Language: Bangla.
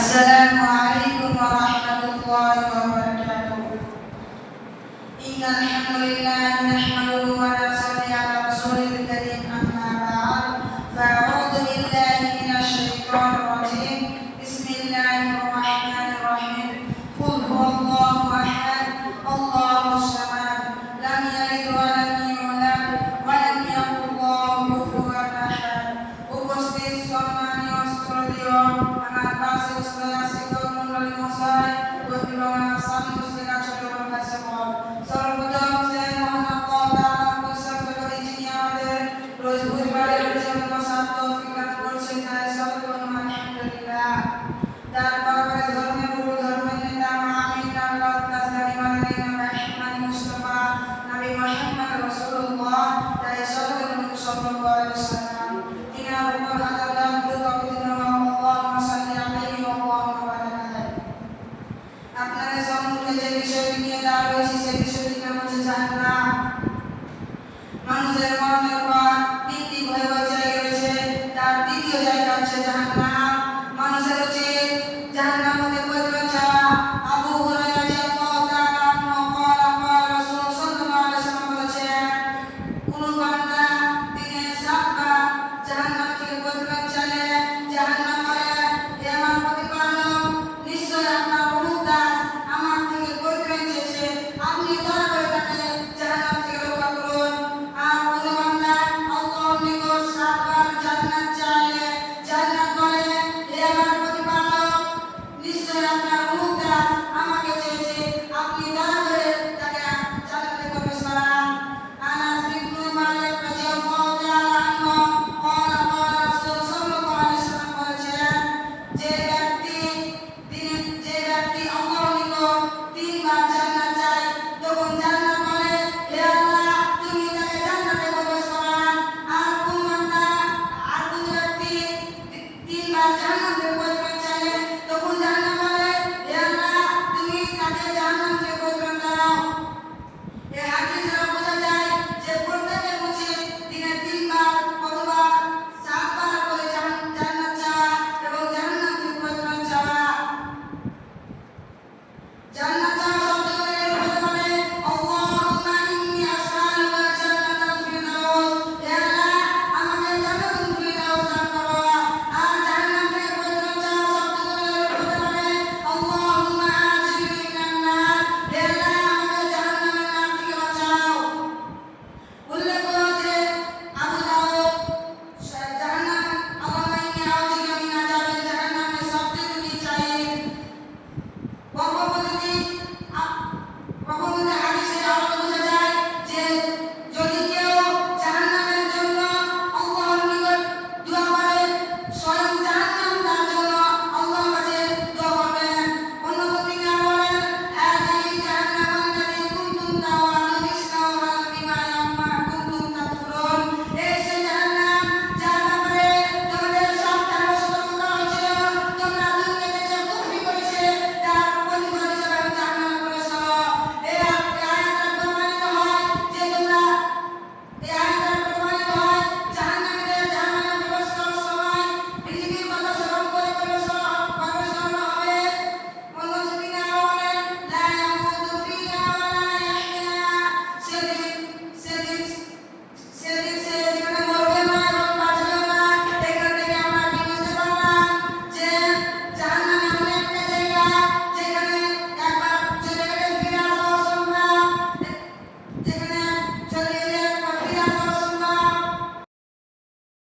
Assalamualaikum warahmatullahi wabarakatuh. Innal hamdalillah nahmaduhu wa nusalli ala rasulil karim amma ba'd. Fa'udzu billahi minasy syaithanir rajim. Bismillahirrahmanirrahim. Qul huwallahu ahad, Allahus samad, lam yalid wa lam yulad wa lam yakul lahu kufuwan ahad. উপস্থিত সম্মানীয় শ্রদ্ধেয় আমার পাশে উপস্থিত মণ্ডলী মহাশয় এবং আমার সামনে উপস্থিত ছোট বড় ভাই সকল, সর্বপ্রথম সে মহান আল্লাহ তাআলা প্রশংসা করি যিনি আমাদের রোজ বুধবারের জন্য সাধ্য স্বীকার করছেন, তাই সকল আলহামদুলিল্লাহ। তারপর ধর্মের গুরু ধর্মের নেতা আমিন আল্লাহ তাসলামি মাদানী রহমান মুস্তাফা নবী মুহাম্মদ রাসূলুল্লাহ, তাই সকল সাল্লাল্লাহু আলাইহি ওয়াসাল্লাম তিনার উপর হাজার লাখ দুরূদ আল্লাহুম্মা সাল্লি আলাইহি ওয়া আল্লাহুম্মা বারিক আলাইহি। আপনাদের সম্মুখে যে বিষয়টি নিয়ে দাঁড় হয়েছে সেই বিষয়টির নাম হচ্ছে জাহান্নাম। মানুষের মরণের পর তিনটি ভয়াবহ জায়গা রয়েছে, তার তৃতীয় জায়গা হচ্ছে জাহান্নাম। মানুষের উচিত জাহান্নাম হতে পরিত্রাণ চাওয়া। আবু হুরায়রা রাদিয়াল্লাহু তাআলা আনহু قال রাসূল সাল্লাল্লাহু আলাইহি ওয়াসাল্লাম বলেছেন, কোন বান্দা দিনে 7 বার জাহান্নাম থেকে পরিত্রাণ চাইলে জাহান্নাম বলে, হে আমার প্রতিপালক, নিশ্চয় আপনার অমুক দাস আমার থেকে পরিত্রাণ চেয়েছে, আপনি দয়া করে তাকে জাহান্নাম থেকে রক্ষা করুন। আর কোন বান্দা আল্লাহর নিকট 7 বার জান্নাত চাইলে জান্নাত বলে, হে আমার প্রতিপালক, নিশ্চয় আপনার অমুক দাস আমাকে চেয়েছে, আপনি দয়া করে তাকে জান্নাতে প্রবেশ করান। আনাস ইবনে মালিক রাদিয়াল্লাহু তাআলা আনহু قال রাসূল সাল্লাল্লাহু আলাইহি ওয়াসাল্লাম বলেছেন, যে ব্যক্তি আল্লাহর নিকট 3 বার জান্নাত চায়, তখন জান্নাত বলে, হে আল্লাহ, তুমি তাকে জান্নাতে প্রবেশ করান। আর কোন ব্যক্তি 3 বার জান্নাতে